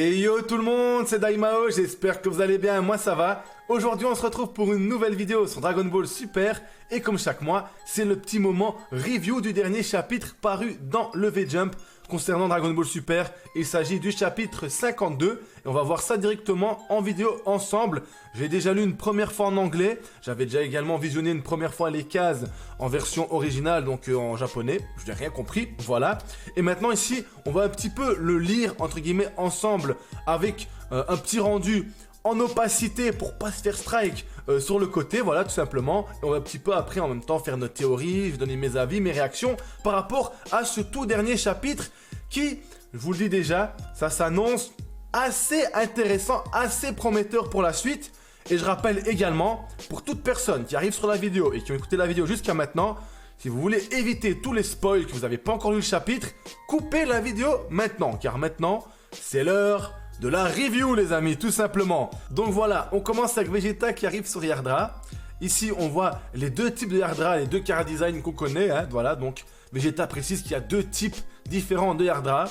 Et yo tout le monde, c'est Daimao, j'espère que vous allez bien, moi ça va. Aujourd'hui on se retrouve pour une nouvelle vidéo sur Dragon Ball Super. Et comme chaque mois, c'est le petit moment review du dernier chapitre paru dans le V-Jump concernant Dragon Ball Super. Il s'agit du chapitre 52 et on va voir ça directement en vidéo ensemble. J'ai déjà lu une première fois en anglais, j'avais déjà également visionné une première fois les cases en version originale, donc en japonais, je n'ai rien compris, voilà. Et maintenant ici, on va un petit peu le lire entre guillemets ensemble avec un petit rendu en opacité pour pas se faire strike sur le côté, voilà tout simplement. Et on va un petit peu après en même temps faire nos théories, je vais donner mes avis, mes réactions par rapport à ce tout dernier chapitre qui, je vous le dis déjà, ça s'annonce assez intéressant, assez prometteur pour la suite. Et je rappelle également, pour toute personne qui arrive sur la vidéo et qui ont écouté la vidéo jusqu'à maintenant, si vous voulez éviter tous les spoils que vous n'avez pas encore lu le chapitre, coupez la vidéo maintenant, car maintenant, c'est l'heure de la review les amis, tout simplement. Donc voilà, on commence avec Vegeta qui arrive sur Yardra. Ici, on voit les deux types de Yardra, les deux chara design qu'on connaît, hein, voilà, donc Vegeta précise qu'il y a deux types différents de Yardra.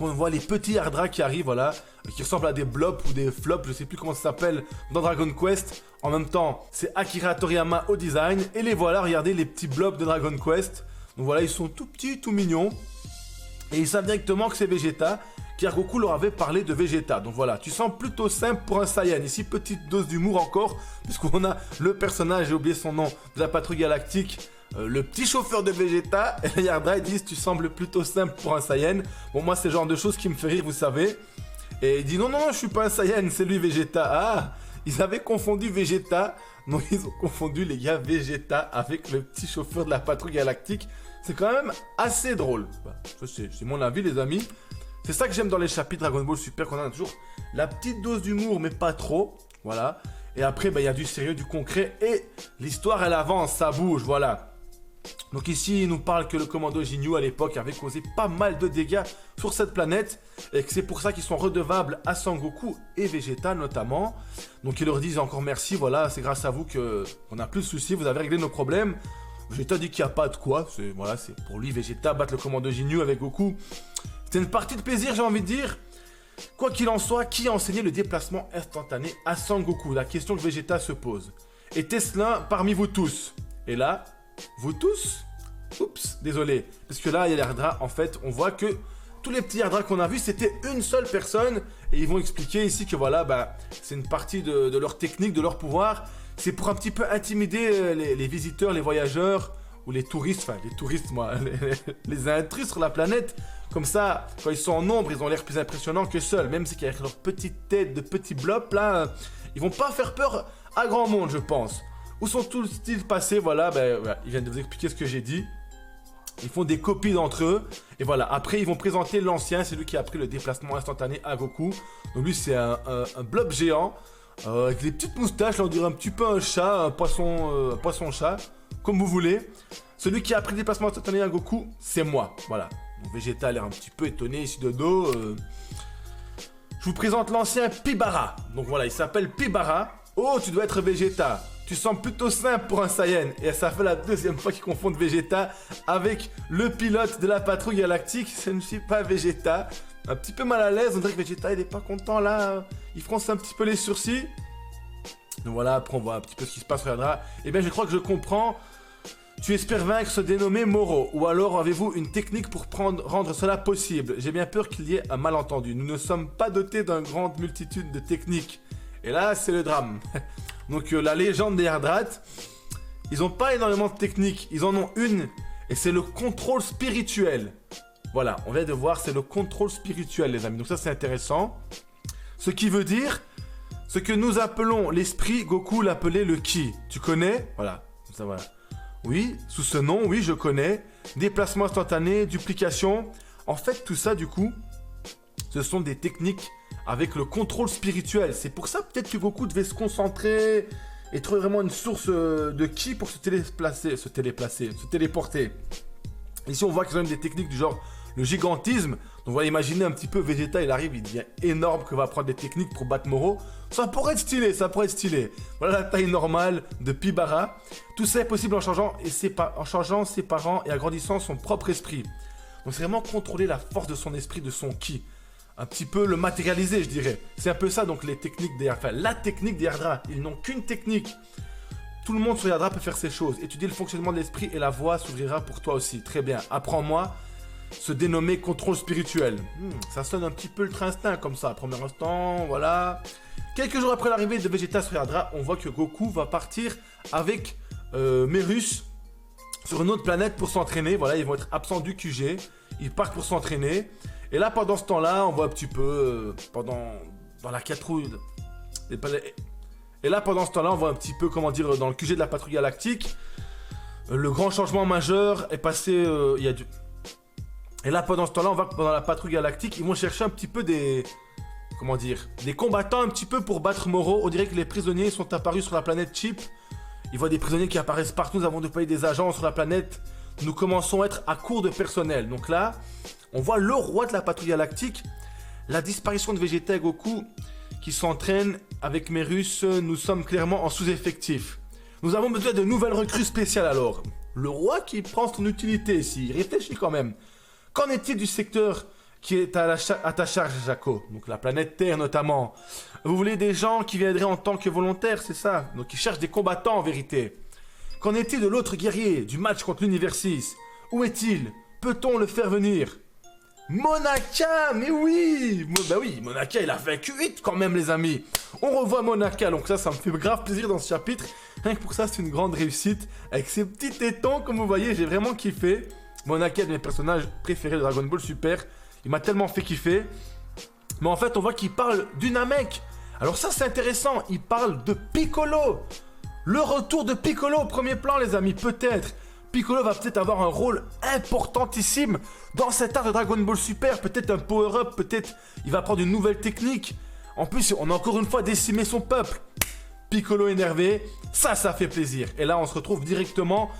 On voit les petits Yardra qui arrivent, voilà, qui ressemblent à des blobs ou des flops, je sais plus comment ça s'appelle dans Dragon Quest. En même temps, c'est Akira Toriyama au design. Et les voilà, regardez les petits blobs de Dragon Quest. Donc voilà, ils sont tout petits, tout mignons. Et ils savent directement que c'est Vegeta, car Goku leur avait parlé de Vegeta. Donc voilà, tu sens plutôt simple pour un Saiyan. Ici, petite dose d'humour encore, puisqu'on a le personnage, j'ai oublié son nom, de la patrouille galactique, le petit chauffeur de Vegeta. Et les Yardra, ils disent, tu sembles plutôt simple pour un Saiyan. Bon, moi, c'est le genre de choses qui me fait rire, vous savez. Et il dit, non, je suis pas un Saiyan, c'est lui Vegeta. Ah, ils avaient confondu Vegeta. Non, ils ont confondu, les gars, Vegeta avec le petit chauffeur de la patrouille galactique. C'est quand même assez drôle. Bah, c'est mon avis, les amis. C'est ça que j'aime dans les chapitres Dragon Ball Super, qu'on a toujours la petite dose d'humour, mais pas trop. Voilà. Et après, bah, y a du sérieux, du concret. Et l'histoire, elle avance, ça bouge, voilà. Donc ici, il nous parle que le commando Ginyu, à l'époque, avait causé pas mal de dégâts sur cette planète. Et que c'est pour ça qu'ils sont redevables à Sangoku et Vegeta, notamment. Donc ils leur disent encore merci, voilà, c'est grâce à vous qu'on a plus de soucis, vous avez réglé nos problèmes. Vegeta dit qu'il n'y a pas de quoi. Voilà, c'est pour lui, Vegeta battre le commando Ginyu avec Goku. C'est une partie de plaisir, j'ai envie de dire. Quoi qu'il en soit, qui a enseigné le déplacement instantané à Sangoku? La question que Vegeta se pose. Était-ce l'un parmi vous tous? Et là, vous tous? Oups, désolé. Parce que là, il y a les Yardra, en fait, on voit que tous les petits Yardra qu'on a vus, c'était une seule personne. Et ils vont expliquer ici que voilà, bah, c'est une partie de leur technique, de leur pouvoir. C'est pour un petit peu intimider les visiteurs, les voyageurs, ou les touristes, enfin les touristes, moi, les intrus sur la planète. Comme ça, quand ils sont en nombre, ils ont l'air plus impressionnants que seuls. Même si avec leur petite tête de petits blobs, là, ils vont pas faire peur à grand monde, je pense. Où sont tous-ils passés? Voilà, ils viennent de vous expliquer ce que j'ai dit. Ils font des copies d'entre eux. Et voilà, après, ils vont présenter l'ancien, c'est lui qui a pris le déplacement instantané à Goku. Donc lui, c'est un blob géant. Avec des petites moustaches, là on dirait un petit peu un chat, un poisson-chat, comme vous voulez. Celui qui a pris le déplacement instantané à Goku, c'est moi, voilà. Donc Vegeta a l'air un petit peu étonné ici de dos. Je vous présente l'ancien Pibara. Donc voilà, il s'appelle Pibara. Oh, tu dois être Vegeta. Tu sembles plutôt simple pour un Saiyan. Et ça fait la deuxième fois qu'ils confondent Vegeta avec le pilote de la patrouille galactique. Ce ne suis pas Vegeta. Un petit peu mal à l'aise, on dirait que Vegeta il est pas content là, il fronce un petit peu les sourcils. Donc voilà, après on voit un petit peu ce qui se passe sur Yardra. Eh bien je crois que je comprends. Tu espères vaincre ce dénommé Moro, ou alors avez-vous une technique pour rendre cela possible? J'ai bien peur qu'il y ait un malentendu. Nous ne sommes pas dotés d'une grande multitude de techniques. Et là c'est le drame. Donc la légende des Yardrat, ils n'ont pas énormément de techniques, ils en ont une, et c'est le contrôle spirituel. Voilà, on vient de voir, c'est le contrôle spirituel, les amis. Donc ça, c'est intéressant. Ce qui veut dire, ce que nous appelons l'esprit, Goku l'appelait le Ki. Tu connais? Voilà, ça voilà. Oui, sous ce nom, oui, je connais. Déplacement instantané, duplication. En fait, tout ça, du coup, ce sont des techniques avec le contrôle spirituel. C'est pour ça, peut-être que Goku devait se concentrer et trouver vraiment une source de Ki pour se téléporter. Ici, on voit qu'ils ont même des techniques du genre le gigantisme. Donc, on va imaginer un petit peu Vegeta, il arrive, il devient énorme, qu'il va prendre des techniques pour battre Moro. Ça pourrait être stylé, ça pourrait être stylé. Voilà la taille normale de Pibara. Tout ça est possible en changeant ses parents et agrandissant son propre esprit. Donc, c'est vraiment contrôler la force de son esprit, de son ki. un petit peu le matérialiser, je dirais. C'est un peu ça, donc les techniques des... Enfin, la technique des Yardra. Ils n'ont qu'une technique. Tout le monde sur Yardra peut faire ces choses. Étudier le fonctionnement de l'esprit et la voie s'ouvrira pour toi aussi. Très bien. Apprends-moi se dénommer contrôle spirituel. Ça sonne un petit peu le instinct comme ça. Premier instant, voilà. Quelques jours après l'arrivée de Vegeta sur Yardra, on voit que Goku va partir avec Merus sur une autre planète pour s'entraîner. Voilà, ils vont être absents du QG. Ils partent pour s'entraîner. Et là, pendant ce temps-là, on voit un petit peu dans la patrouille. Et là, pendant ce temps-là, on voit un petit peu, comment dire, dans le QG de la patrouille galactique, le grand changement majeur est passé. Et là, pendant ce temps-là, on voit que dans la patrouille galactique, ils vont chercher un petit peu des combattants un petit peu pour battre Moro. On dirait que les prisonniers sont apparus sur la planète Chip. Ils voient des prisonniers qui apparaissent partout. Nous avons déployé des agents sur la planète. Nous commençons à être à court de personnel. Donc là, on voit le roi de la patrouille galactique. La disparition de Vegeta et Goku qui s'entraînent avec Merus. Nous sommes clairement en sous-effectif. Nous avons besoin de nouvelles recrues spéciales alors. Le roi qui prend son utilité ici. Il réfléchit quand même. Qu'en est-il du secteur qui est à ta charge, Jaco? Donc la planète Terre notamment. Vous voulez des gens qui viendraient en tant que volontaires, c'est ça? Donc ils cherchent des combattants en vérité. Qu'en est-il de l'autre guerrier du match contre l'Univers 6? Où est-il? Peut-on le faire venir? Monaka, mais oui! Bah oui, Monaka il a vaincu 8 quand même les amis. On revoit Monaka, donc ça me fait grave plaisir dans ce chapitre. Rien que pour ça c'est une grande réussite. Avec ses petits tétons comme vous voyez, j'ai vraiment kiffé. Monaka est un de mes personnages préférés de Dragon Ball Super. Il m'a tellement fait kiffer. Mais en fait on voit qu'il parle du Namek. Alors ça c'est intéressant, il parle de Piccolo. Le retour de Piccolo au premier plan les amis, peut-être. Piccolo va peut-être avoir un rôle importantissime dans cet art de Dragon Ball Super. Peut-être un power-up, peut-être il va prendre une nouvelle technique. En plus, on a encore une fois décimé son peuple. Piccolo énervé, ça fait plaisir. Et là, on se retrouve directement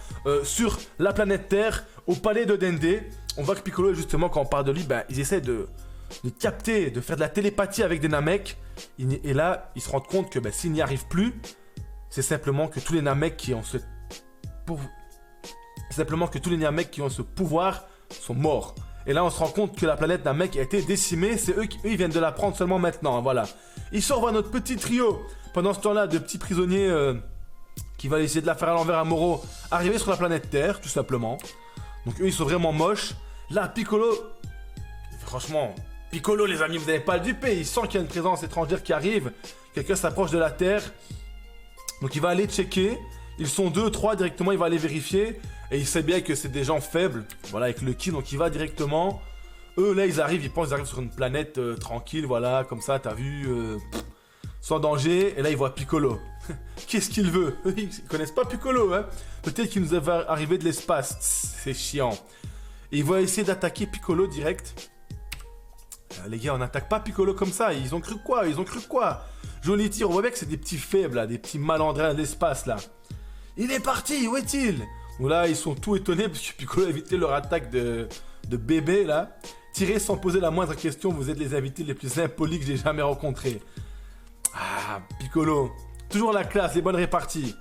sur la planète Terre, au palais de Dende. On voit que Piccolo, justement, quand on parle de lui, ils essaient de capter, de faire de la télépathie avec des Namek. Et là, ils se rendent compte que s'ils n'y arrivent plus, c'est simplement que tous les Namek qui ont ce pouvoir sont morts. Et là, on se rend compte que la planète Namek a été décimée. C'est eux qui viennent de la prendre seulement maintenant. Voilà. Ici, on voit notre petit trio. Pendant ce temps-là, de petits prisonniers qui veulent essayer de la faire à l'envers à Moro, arriver sur la planète Terre, tout simplement. Donc eux, ils sont vraiment moches. Là, Piccolo... Franchement, Piccolo, les amis, vous n'avez pas le dupé. Il sent qu'il y a une présence étrangère qui arrive. Quelqu'un s'approche de la Terre. Donc il va aller checker. Ils sont 2, 3 directement, il va aller vérifier. Et il sait bien que c'est des gens faibles. Voilà, avec le ki, donc il va directement. Eux, là, ils arrivent sur une planète tranquille, voilà, comme ça, t'as vu, sans danger. Et là, ils voient Piccolo. Qu'est-ce qu'il veut? Ils connaissent pas Piccolo, hein. Peut-être qu'il nous va arriver de l'espace. C'est chiant. Et il va essayer d'attaquer Piccolo direct. Les gars, on n'attaque pas Piccolo comme ça. Ils ont cru quoi? Joli tir, on voit bien que c'est des petits faibles, là, des petits malandrins de l'espace, là. Il est parti, où est-il? Donc là, ils sont tout étonnés parce que Piccolo a évité leur attaque de bébé, là. Tirez sans poser la moindre question, vous êtes les invités les plus impolis que j'ai jamais rencontrés. Ah, Piccolo. Toujours la classe, les bonnes réparties.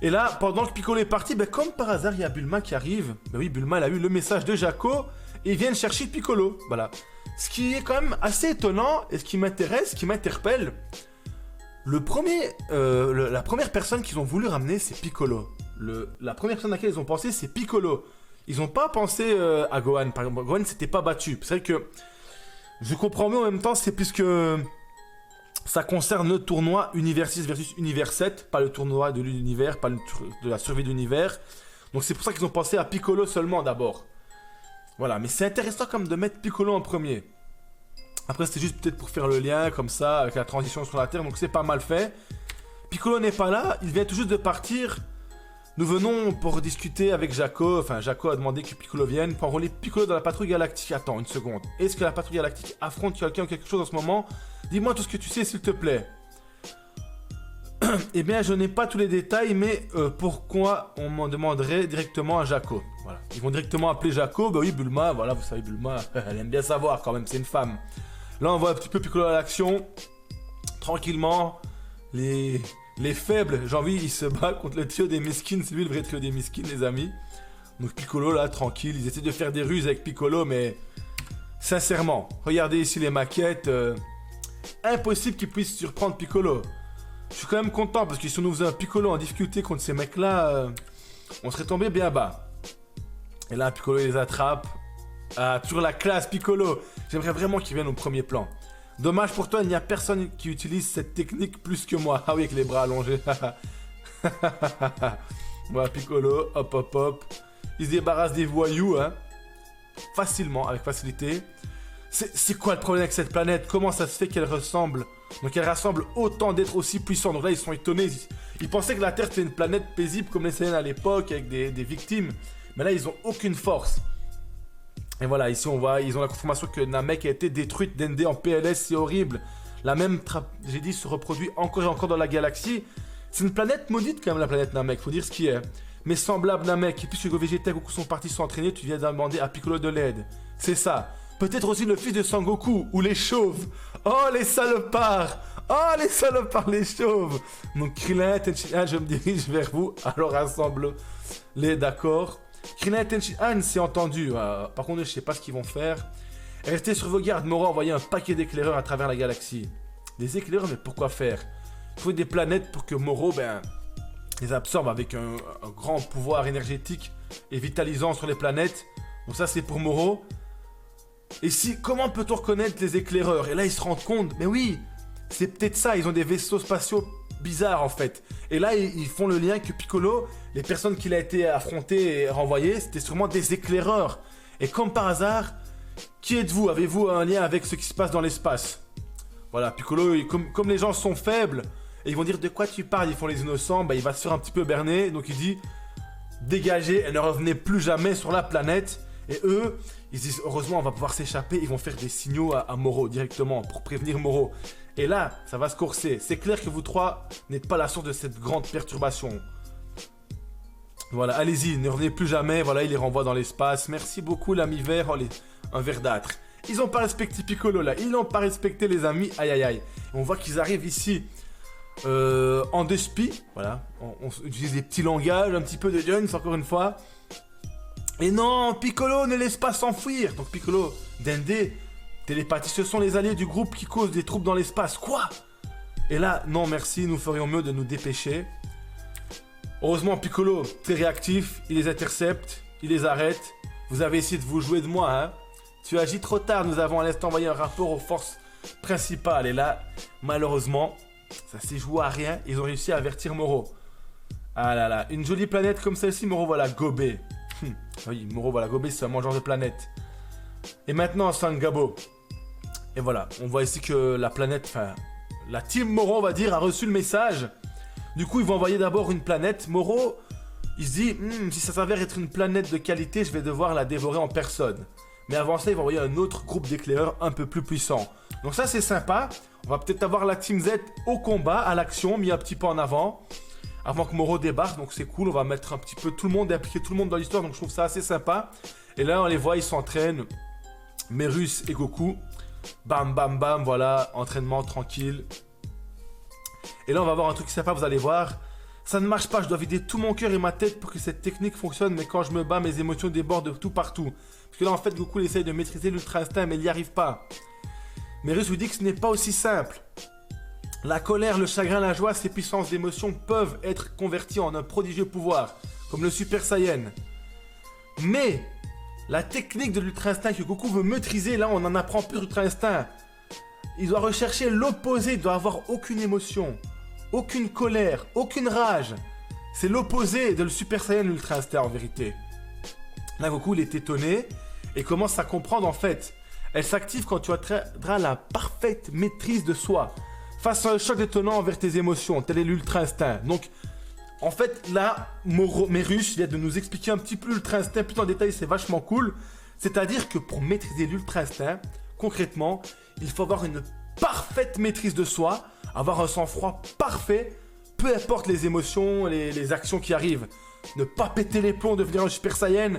Et là, pendant que Piccolo est parti, comme par hasard, il y a Bulma qui arrive. Oui, Bulma, elle a eu le message de Jaco et ils viennent chercher Piccolo. Voilà. Ce qui est quand même assez étonnant et ce qui m'intéresse, ce qui m'interpelle, la première personne qu'ils ont voulu ramener, c'est Piccolo. La première personne à laquelle ils ont pensé, c'est Piccolo. Ils n'ont pas pensé à Gohan. Par exemple, Gohan s'était pas battu. C'est vrai que je comprends mieux en même temps, c'est puisque ça concerne le tournoi Univers 6 versus Univers 7, pas le tournoi de l'univers, pas de la survie de l'univers. Donc c'est pour ça qu'ils ont pensé à Piccolo seulement d'abord. Voilà, mais c'est intéressant comme de mettre Piccolo en premier. Après, c'était juste peut-être pour faire le lien comme ça avec la transition sur la Terre, donc c'est pas mal fait. Piccolo n'est pas là, il vient tout juste de partir. Nous venons pour discuter avec Jaco. Enfin, Jaco a demandé que Piccolo vienne pour enrôler Piccolo dans la patrouille galactique. Attends une seconde. Est-ce que la patrouille galactique affronte quelqu'un ou quelque chose en ce moment? Dis-moi tout ce que tu sais, s'il te plaît. Eh bien, je n'ai pas tous les détails, mais pourquoi on m'en demanderait directement à Jaco? Voilà. Ils vont directement appeler Jaco. Bah oui, Bulma, voilà, vous savez, Bulma, elle aime bien savoir quand même, c'est une femme. Là, on voit un petit peu Piccolo à l'action. Tranquillement. Les faibles, j'ai envie, ils se battent contre le trio des miskins. C'est lui le vrai trio des miskins, les amis. Donc Piccolo, là, tranquille. Ils essaient de faire des ruses avec Piccolo, mais Sincèrement, regardez ici les maquettes. Impossible qu'ils puissent surprendre Piccolo. Je suis quand même content parce que si on nous faisait un Piccolo en difficulté contre ces mecs-là, on serait tombé bien bas. Et là, Piccolo il les attrape. Ah, toujours la classe Piccolo. J'aimerais vraiment qu'il vienne au premier plan. Dommage pour toi, il n'y a personne qui utilise cette technique plus que moi. Ah oui, avec les bras allongés. Voilà, Piccolo, hop, hop, hop. Il se débarrasse des voyous, hein. Facilement, avec facilité. C'est quoi le problème avec cette planète? Comment ça se fait qu'elle ressemble? Donc elle rassemble autant d'êtres aussi puissants. Donc là, ils sont étonnés. Ils pensaient que la Terre était une planète paisible comme les Saiyans à l'époque, avec des victimes. Mais là, ils ont aucune force. Et voilà, ici on voit, ils ont la confirmation que Namek a été détruite, Dende en PLS, c'est horrible. La même tragédie se reproduit encore et encore dans la galaxie. C'est une planète maudite quand même, la planète Namek, faut dire ce qui est. Mais semblable Namek, et puis Hugo Vegeta et Goku sont partis s'entraîner, tu viens demander à Piccolo de l'aide. C'est ça. Peut-être aussi le fils de Sangoku, ou les chauves. Oh les salopards! Oh les salopards, les chauves! Donc Krillin, Tenshinhan, je me dirige vers vous, alors rassemble-les, d'accord? Krillin et Tenshinhan, c'est entendu. Par contre, je sais pas ce qu'ils vont faire. Restez sur vos gardes, Moro a envoyé un paquet d'éclaireurs à travers la galaxie. Des éclaireurs, mais pourquoi faire? Il faut des planètes pour que Moro, les absorbe avec un grand pouvoir énergétique et vitalisant sur les planètes. Donc ça, c'est pour Moro. Et si, comment peut-on reconnaître les éclaireurs? Et là, ils se rendent compte, mais oui, c'est peut-être ça, ils ont des vaisseaux spatiaux bizarres en fait. Et là, ils font le lien que Piccolo, les personnes qu'il a été affronté et renvoyé, c'était sûrement des éclaireurs. Et comme par hasard, qui êtes-vous? Avez-vous un lien avec ce qui se passe dans l'espace? Voilà, Piccolo, comme les gens sont faibles, et ils vont dire de quoi tu parles, ils font les innocents, il va se faire un petit peu berner, donc il dit dégagez et ne revenez plus jamais sur la planète. Et eux, ils disent heureusement on va pouvoir s'échapper, ils vont faire des signaux à Moro directement pour prévenir Moro. Et là, ça va se corser. C'est clair que vous trois n'êtes pas la source de cette grande perturbation. Voilà, allez-y, ne revenez plus jamais. Voilà, il les renvoie dans l'espace. Merci beaucoup l'ami vert, un verdâtre. Ils n'ont pas respecté Piccolo là, ils n'ont pas respecté les amis, aïe aïe aïe. On voit qu'ils arrivent ici en deux spies. Voilà, on utilise des petits langages, un petit peu de Jones encore une fois. Et non, Piccolo ne laisse pas s'enfuir. Donc Piccolo, Dende, télépathie, ce sont les alliés du groupe qui causent des troubles dans l'espace. Quoi? Et là, non merci, nous ferions mieux de nous dépêcher. Heureusement, Piccolo, très réactif, il les intercepte, il les arrête. Vous avez essayé de vous jouer de moi, hein? Tu agis trop tard, nous avons à l'instant envoyé un rapport aux forces principales. Et là, malheureusement, ça s'est joué à rien, ils ont réussi à avertir Moro. Ah là là, une jolie planète comme celle-ci, Moro, voilà, Gobé. Oui, Moro, voilà, Gobé, c'est un mangeur de planète. Et maintenant, Sangabo. Et voilà, on voit ici que la planète, enfin, la team Moro, on va dire, a reçu le message. Du coup, ils vont envoyer d'abord une planète. Moro, il se dit, si ça s'avère être une planète de qualité, je vais devoir la dévorer en personne. Mais avant ça, ils vont envoyer un autre groupe d'éclaireurs un peu plus puissant. Donc ça, c'est sympa. On va peut-être avoir la Team Z au combat, à l'action, mis un petit peu en avant. Avant que Moro débarque, donc c'est cool. On va mettre un petit peu tout le monde et impliquer tout le monde dans l'histoire. Donc je trouve ça assez sympa. Et là, on les voit, ils s'entraînent. Merus et Goku. Bam, bam, bam, voilà. Entraînement tranquille. Et là, on va voir un truc sympa, vous allez voir. Ça ne marche pas, je dois vider tout mon cœur et ma tête pour que cette technique fonctionne. Mais quand je me bats, mes émotions débordent de tout partout. Parce que là, en fait, Goku essaye de maîtriser l'ultra instinct, mais il n'y arrive pas. Merus lui dit que ce n'est pas aussi simple. La colère, le chagrin, la joie, ces puissances d'émotions peuvent être converties en un prodigieux pouvoir, comme le Super Saiyan. Mais la technique de l'ultra instinct que Goku veut maîtriser, là, on en apprend plus l'ultra instinct. Il doit rechercher l'opposé, il doit avoir aucune émotion, aucune colère, aucune rage. C'est l'opposé de le Super Saiyan, l'ultra instinct, en vérité. Là, Goku, il est étonné et commence à comprendre, en fait. Elle s'active quand tu atteindras la parfaite maîtrise de soi. Face à un choc détonnant envers tes émotions, tel est l'ultra instinct. Donc, en fait, là, Merus vient de nous expliquer un petit peu l'ultra instinct, plus en détail, c'est vachement cool. C'est-à-dire que pour maîtriser l'ultra instinct, concrètement, il faut avoir une parfaite maîtrise de soi, avoir un sang-froid parfait, peu importe les émotions, les actions qui arrivent. Ne pas péter les plombs, devenir un Super Saiyan.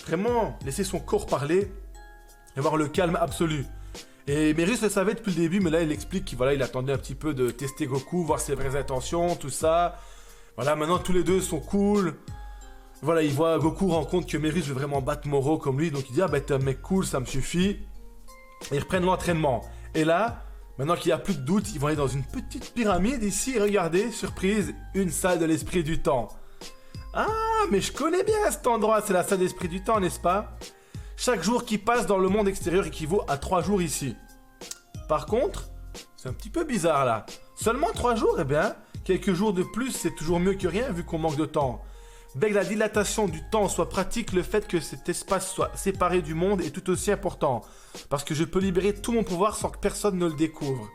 Vraiment, laisser son corps parler et avoir le calme absolu. Et Merus le savait depuis le début, mais là il explique qu'il voilà, il attendait un petit peu de tester Goku, voir ses vraies intentions, tout ça. Voilà, maintenant tous les deux sont cool. Voilà, il voit Goku rend compte que Merus veut vraiment battre Moro comme lui, donc il dit ah bah t'es un mec cool, ça me suffit. Ils reprennent l'entraînement. Et là, maintenant qu'il n'y a plus de doute, ils vont aller dans une petite pyramide ici. Regardez, surprise, une salle de l'esprit du temps. Ah, mais je connais bien cet endroit, c'est la salle de l'esprit du temps, n'est-ce pas? Chaque jour qui passe dans le monde extérieur équivaut à 3 jours ici. Par contre, c'est un petit peu bizarre là. Seulement 3 jours, eh bien, quelques jours de plus, c'est toujours mieux que rien vu qu'on manque de temps. Dès que la dilatation du temps soit pratique, le fait que cet espace soit séparé du monde est tout aussi important. Parce que je peux libérer tout mon pouvoir sans que personne ne le découvre.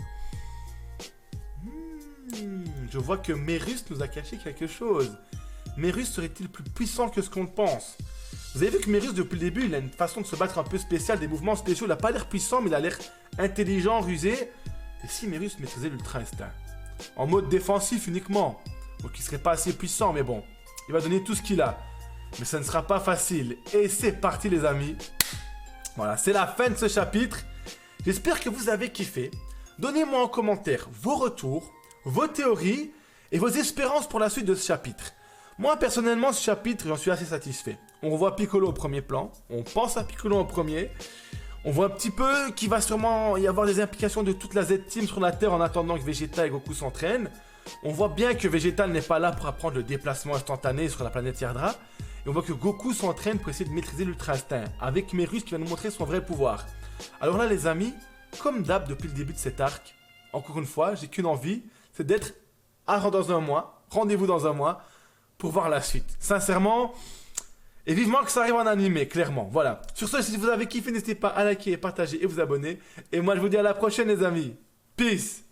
Je vois que Mérus nous a caché quelque chose. Mérus serait-il plus puissant que ce qu'on le pense? Vous avez vu que Mérus, depuis le début, il a une façon de se battre un peu spéciale, des mouvements spéciaux. Il n'a pas l'air puissant, mais il a l'air intelligent, rusé. Et si Mérus maîtrisait l'Ultra Instinct? En mode défensif uniquement. Donc il serait pas assez puissant, mais bon. Il va donner tout ce qu'il a. Mais ça ne sera pas facile. Et c'est parti les amis. Voilà, c'est la fin de ce chapitre. J'espère que vous avez kiffé. Donnez-moi en commentaire vos retours, vos théories et vos espérances pour la suite de ce chapitre. Moi personnellement, ce chapitre, j'en suis assez satisfait. On voit Piccolo au premier plan. On pense à Piccolo en premier. On voit un petit peu qu'il va sûrement y avoir des implications de toute la Z-Team sur la Terre en attendant que Vegeta et Goku s'entraînent. On voit bien que Vegeta n'est pas là pour apprendre le déplacement instantané sur la planète Yardra. Et on voit que Goku s'entraîne pour essayer de maîtriser l'Ultra Instinct, avec Mérus qui va nous montrer son vrai pouvoir. Alors là les amis, comme d'hab depuis le début de cet arc, encore une fois, j'ai qu'une envie, c'est d'être dans un mois, rendez-vous dans un mois, pour voir la suite. Sincèrement, et vivement que ça arrive en animé, clairement. Voilà. Sur ce, si vous avez kiffé, n'hésitez pas à liker, partager et vous abonner. Et moi je vous dis à la prochaine les amis. Peace.